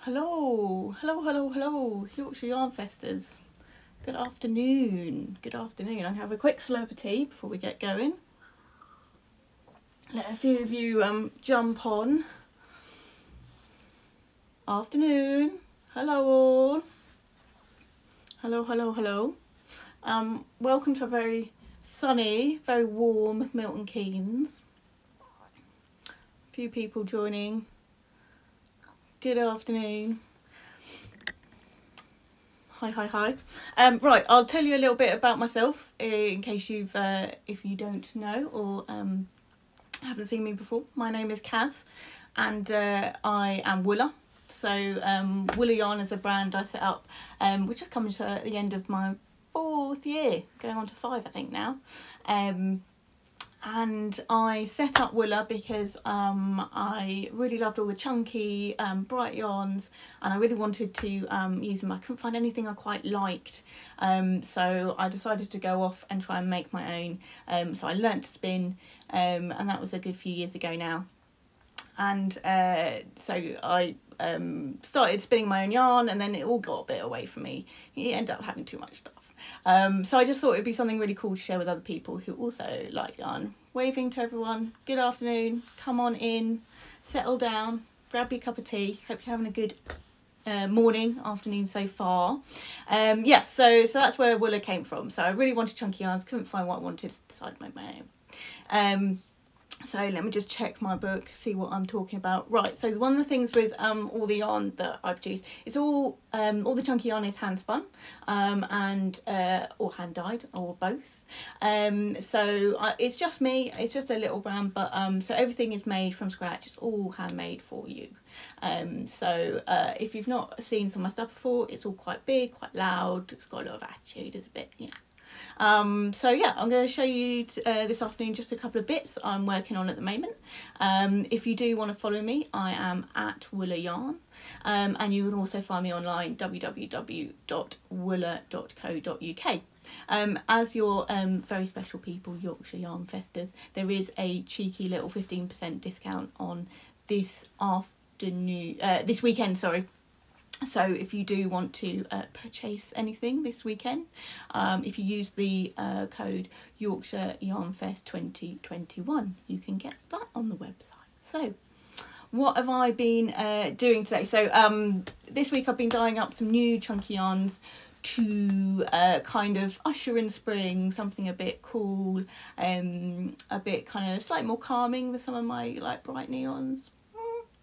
Hello, hello, hello, hello, Yorkshire Yarn Festers. Good afternoon, good afternoon. I'll have a quick slurp of tea before we get going. Let a few of you jump on. Afternoon, hello all. Hello, hello, hello. Welcome to a very sunny, very warm Milton Keynes. A few people joining. Good afternoon. Hi, hi, hi. Right, I'll tell you a little bit about myself in case if you don't know or haven't seen me before. My name is Kaz, and I am Wulla. So Wulla Yarn is a brand I set up, which is coming to the end of my 4th year, going on to 5, I think now. And I set up Wulla because I really loved all the chunky, bright yarns, and I really wanted to use them. I couldn't find anything I quite liked, so I decided to go off and try and make my own. So I learnt to spin, and that was a good few years ago now. And so I started spinning my own yarn, and then it all got a bit away from me. You end up having too much stuff. So I just thought it'd be something really cool to share with other people who also like yarn. Waving to everyone, good afternoon, come on in, settle down, grab your cup of tea. Hope you're having a good morning, afternoon so far. Yeah, so that's where Wulla came from. So I really wanted chunky yarns, couldn't find what I wanted, so decided to make my own. So let me just check my book, see what I'm talking about. Right, so one of the things with all the yarn that I produce, it's all the chunky yarn is hand spun, and or hand dyed, or both. So it's just me, it's just a little brand, but so everything is made from scratch. It's all handmade for you. So if you've not seen some of my stuff before, it's all quite big, quite loud. It's got a lot of attitude. It's a bit, you know. So yeah, I'm going to show you this afternoon just a couple of bits I'm working on at the moment. If you do want to follow me, I am at Wulla Yarn, and you can also find me online, www.wulla.co.uk. As your very special people, Yorkshire Yarn Festers, there is a cheeky little 15% discount on this weekend, sorry. So if you do want to purchase anything this weekend, if you use the code Yorkshire Yarn Fest 2021, you can get that on the website. So what have I been doing today? So this week I've been dyeing up some new chunky yarns to kind of usher in spring, something a bit cool, a bit kind of slightly more calming than some of my like bright neons.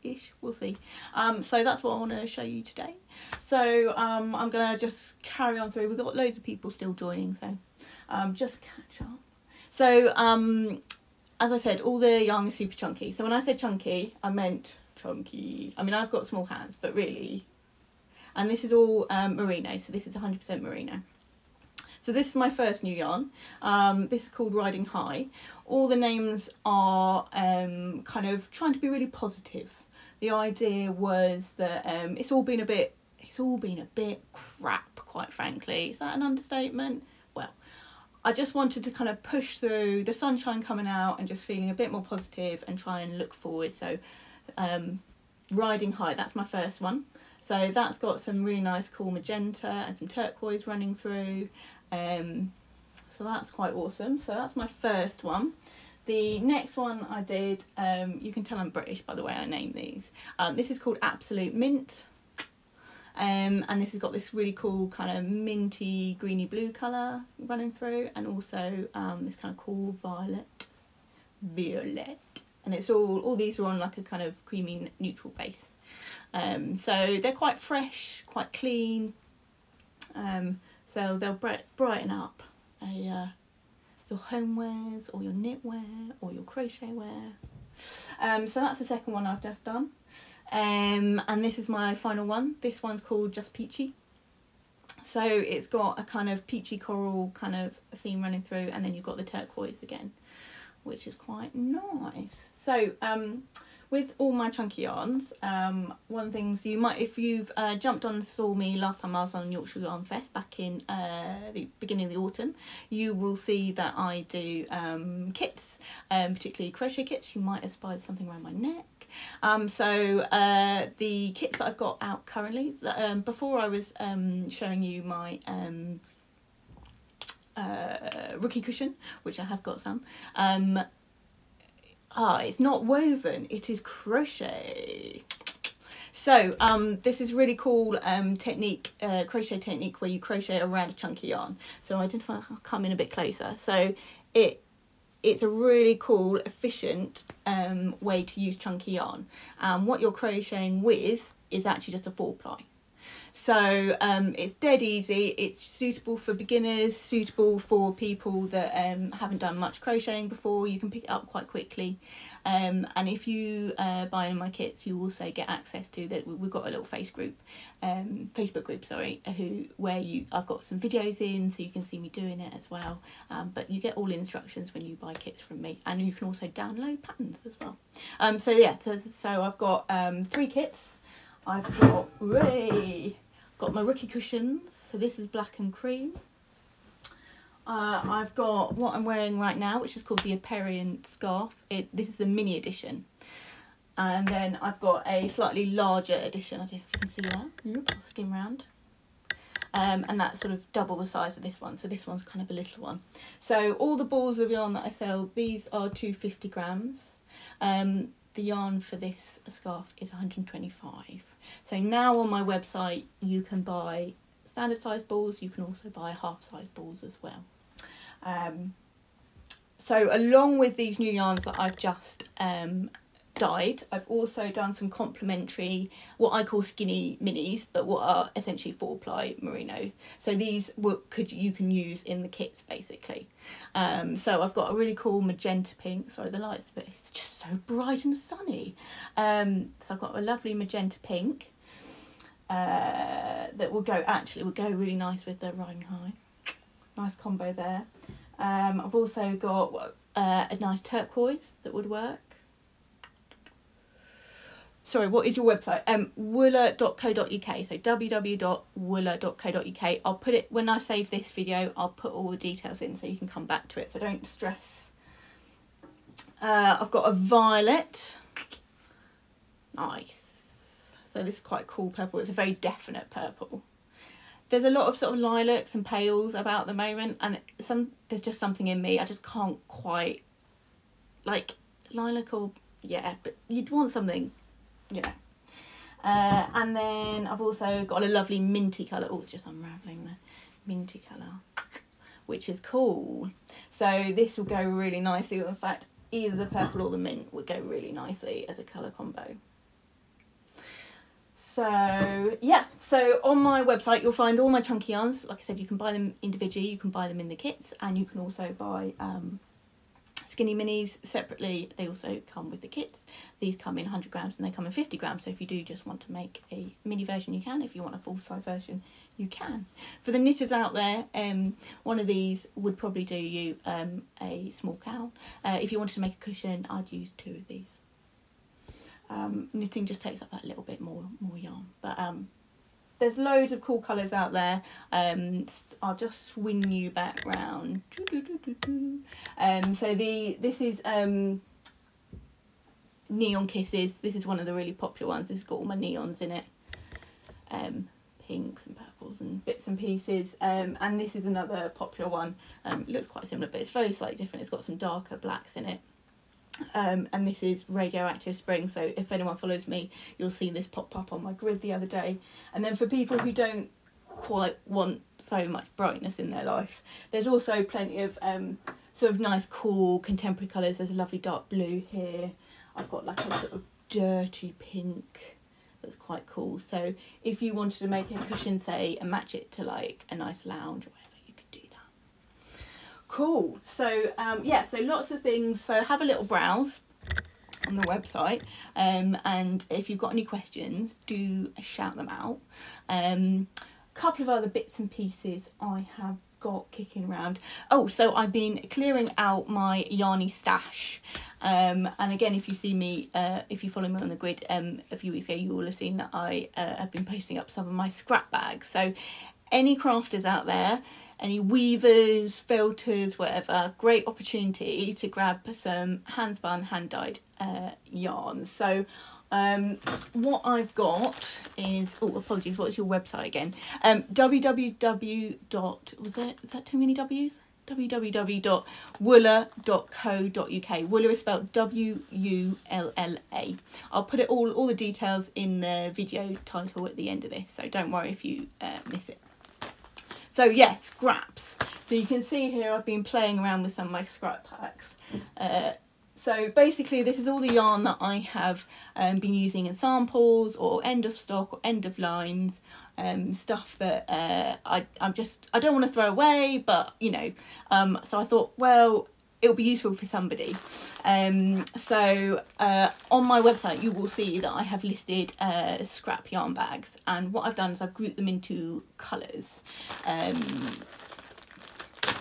Ish, we'll see. So that's what I want to show you today. So I'm gonna just carry on through. We've got loads of people still joining, so just catch up. So as I said, all the yarn is super chunky. So when I said chunky, I meant chunky. I mean, I've got small hands, but really, and this is all merino, so this is 100% merino. So this is my first new yarn. This is called Riding High. All the names are kind of trying to be really positive. The idea was that it's all been a bit crap, quite frankly. Is that an understatement? Well, I just wanted to kind of push through the sunshine coming out and just feeling a bit more positive and try and look forward. So Riding High, that's my first one. So that's got some really nice cool magenta and some turquoise running through. So that's quite awesome. So that's my first one. The next one I did, you can tell I'm British by the way I name these. This is called Absolute Mint, and this has got this really cool kind of minty greeny blue colour running through, and also this kind of cool violet, and it's all these are on like a kind of creamy neutral base. So they're quite fresh, quite clean, so they'll brighten up your homewares or your knitwear or your crochet wear. So that's the second one I've just done, and this is my final one. This one's called Just Peachy. So it's got a kind of peachy coral kind of theme running through, and then you've got the turquoise again, which is quite nice. So with all my chunky yarns, one of the things you might, if you've jumped on and saw me last time I was on Yorkshire Yarn Fest back in the beginning of the autumn, you will see that I do kits, particularly crochet kits. You might have spied something around my neck. The kits that I've got out currently, before I was showing you my rookie cushion, which I have got some, it's not woven, it is crochet. So this is really cool technique, crochet technique, where you crochet around a chunky yarn. So I did I'll come in a bit closer. So it's a really cool, efficient way to use chunky yarn. What you're crocheting with is actually just a 4-ply. So it's dead easy. It's suitable for beginners, suitable for people that haven't done much crocheting before. You can pick it up quite quickly. And if you buy in my kits, you also get access to that. We've got a little Facebook group, sorry, where I've got some videos in, so you can see me doing it as well. But you get all instructions when you buy kits from me, and you can also download patterns as well. So I've got 3 kits. I've got my rookie cushions, so this is black and cream. I've got what I'm wearing right now, which is called the Aperian scarf. This is the mini edition. And then I've got a slightly larger edition. I don't know if you can see that. I'll skim round. And that's sort of double the size of this one, so this one's kind of a little one. So all the balls of yarn that I sell, these are 250 grams. The yarn for this scarf is 125. So now on my website you can buy standard size balls, you can also buy half size balls as well. So along with these new yarns that I've just dyed, I've also done some complementary, what I call skinny minis, but what are essentially 4-ply merino. So these you can use in the kits basically. So I've got a really cool magenta pink. Sorry, the light's it's just so bright and sunny. So I've got a lovely magenta pink that will go really nice with the riding high. Nice combo there. I've also got a nice turquoise that would work. Sorry, what is your website? Wulla.co.uk, so www.wulla.co.uk. I'll put it, when I save this video, I'll put all the details in so you can come back to it, so don't stress. I've got a violet. Nice. So this is quite cool purple. It's a very definite purple. There's a lot of sort of lilacs and pales about at the moment, and there's just something in me. I just can't quite, like, lilac or, yeah, but you'd want something, you know. And then I've also got a lovely minty colour. Oh, it's just unravelling there. Minty colour, which is cool. So this will go really nicely. In fact, either the purple or the mint would go really nicely as a colour combo. So yeah, so on my website you'll find all my chunky yarns. Like I said, you can buy them individually, you can buy them in the kits, and you can also buy skinny minis separately. They also come with the kits. These come in 100 grams and they come in 50 grams. So if you do just want to make a mini version, you can. If you want a full size version, you can. For the knitters out there, one of these would probably do you a small cowl. If you wanted to make a cushion, I'd use 2 of these. Knitting just takes up that little bit more yarn, but there's loads of cool colours out there. I'll just swing you back round. So this is Neon Kisses. This is one of the really popular ones. This has got all my neons in it, pinks and purples and bits and pieces. And this is another popular one. It looks quite similar, but it's very slightly different. It's got some darker blacks in it. And this is Radioactive Spring, so if anyone follows me you'll see this pop up on my grid the other day. And then for people who don't quite want so much brightness in their life, there's also plenty of sort of nice cool contemporary colours. There's a lovely dark blue here. I've got like a sort of dirty pink that's quite cool. So if you wanted to make a cushion, say, and match it to like a nice lounge or whatever, you could do that. Cool. So yeah, so lots of things. So have a little browse on the website, and if you've got any questions, do shout them out. Couple of other bits and pieces I have got kicking around. Oh, so I've been clearing out my yarny stash, and again, if you see me, if you follow me on the grid, a few weeks ago, you will have seen that I have been posting up some of my scrap bags. So any crafters out there, any weavers, felters, whatever, great opportunity to grab some hand spun, hand dyed yarn. So what I've got is, oh, apologies, what's your website again? Is that too many W's? www.wulla.co.uk. Wulla is spelled W-U-L-L-A. I'll put it all the details in the video title at the end of this, so don't worry if you miss it. So yeah, scraps. So you can see here I've been playing around with some of my scrap packs. So basically this is all the yarn that I have been using in samples or end of stock or end of lines, stuff that I don't want to throw away, but you know, so I thought, well, it'll be useful for somebody. So on my website you will see that I have listed scrap yarn bags, and what I've done is I've grouped them into colours.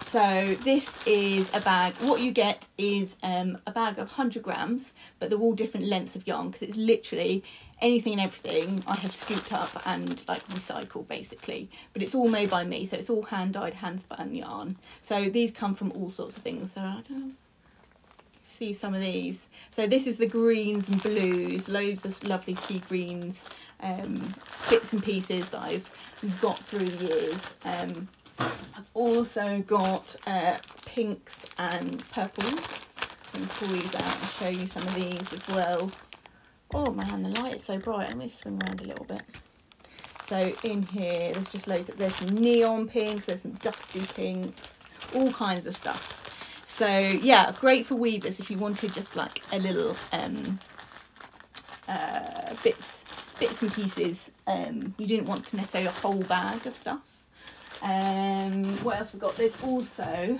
So this is a bag. What you get is a bag of 100 grams, but they're all different lengths of yarn, because it's literally anything and everything I have scooped up and like recycled basically. But it's all made by me, so it's all hand dyed, hand spun yarn. So these come from all sorts of things. So I don't know, see some of these. So this is the greens and blues, loads of lovely sea greens, bits and pieces that I've got through the years. I've also got pinks and purples. I'm going to pull these out and show you some of these as well. Oh man, the light is so bright. I'm going to swing around a little bit. So in here, there's just loads of, there's some neon pinks, there's some dusty pinks, all kinds of stuff. So yeah, great for weavers if you wanted just like a little bits and pieces. You didn't want to necessarily a whole bag of stuff. What else we've got? There's also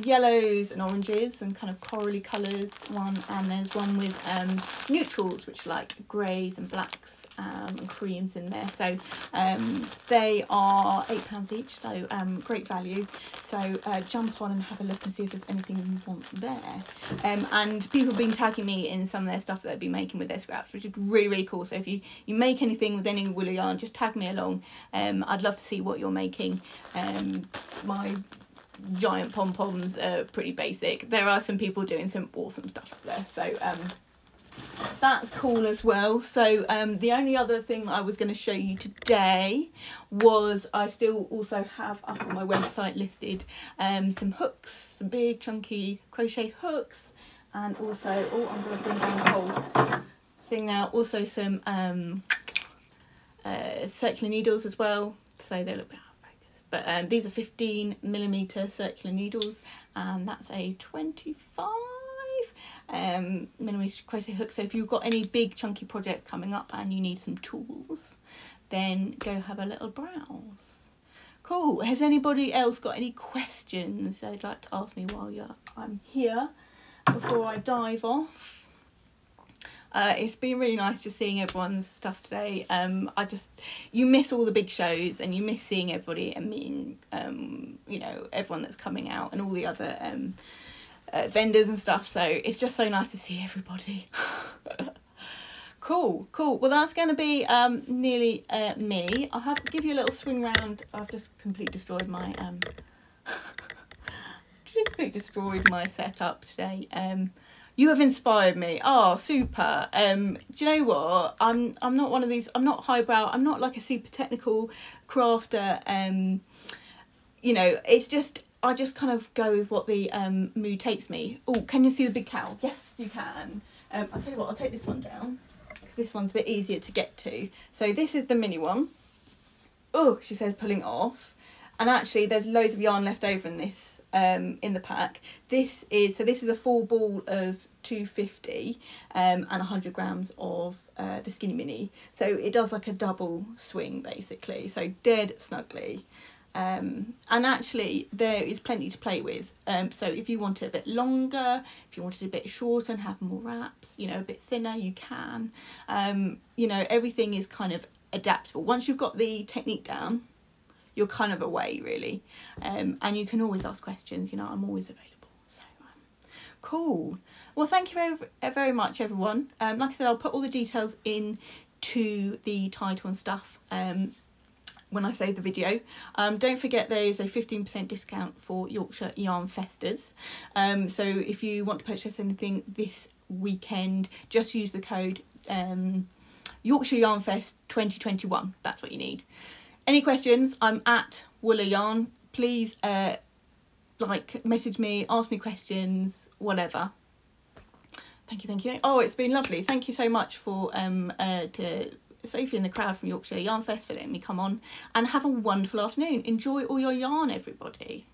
yellows and oranges and kind of corally colours one, and there's one with neutrals, which are like greys and blacks and creams in there. So they are £8 each, so great value. So jump on and have a look and see if there's anything you want there. And people have been tagging me in some of their stuff that they've been making with their scraps, which is really, really cool. So if you make anything with any wool yarn, just tag me along. I'd love to see what you're making. My giant pom-poms are pretty basic. There are some people doing some awesome stuff there, so that's cool as well. So the only other thing that I was going to show you today was I still also have up on my website listed some hooks, some big chunky crochet hooks, and also, oh, I'm going to bring down the whole thing now, also some circular needles as well, so they look better. But these are 15mm circular needles, and that's a 25mm crochet hook. So if you've got any big chunky projects coming up and you need some tools, then go have a little browse. Cool. Has anybody else got any questions they'd like to ask me while I'm here before I dive off? It's been really nice just seeing everyone's stuff today. You miss all the big shows and you miss seeing everybody and meeting, you know, everyone that's coming out and all the other vendors and stuff. So it's just so nice to see everybody. Cool. Well, that's going to be nearly me. I'll have to give you a little swing round. I've just completely destroyed my setup today. You have inspired me. Oh, super. Do you know what? I'm not one of these, I'm not highbrow, I'm not like a super technical crafter. You know, it's just, I just kind of go with what the mood takes me. Oh, can you see the big cow? Yes, you can. I'll tell you what, I'll take this one down, because this one's a bit easier to get to. So this is the mini one. Oh, she says pulling it off. And actually there's loads of yarn left over in this, in the pack. This is a full ball of 250 and 100 grams of the skinny mini. So it does like a double swing basically, so dead snugly. And actually there is plenty to play with. So if you want it a bit longer, if you want it a bit shorter and have more wraps, you know, a bit thinner, you can. You know, everything is kind of adaptable. Once you've got the technique down, you're kind of away really, and you can always ask questions, you know, I'm always available. So cool. Well, thank you very much everyone. Like I said, I'll put all the details into the title and stuff, when I save the video. Don't forget there is a 15% discount for Yorkshire Yarn Festers. So if you want to purchase anything this weekend, just use the code Yorkshire Yarn Fest 2021. That's what you need. Any questions? I'm at Wulla Yarn. Please like, message me, ask me questions, whatever. Thank you, thank you. Oh, it's been lovely. Thank you so much for to Sophie and the crowd from Yorkshire Yarn Fest for letting me come on, and have a wonderful afternoon. Enjoy all your yarn, everybody.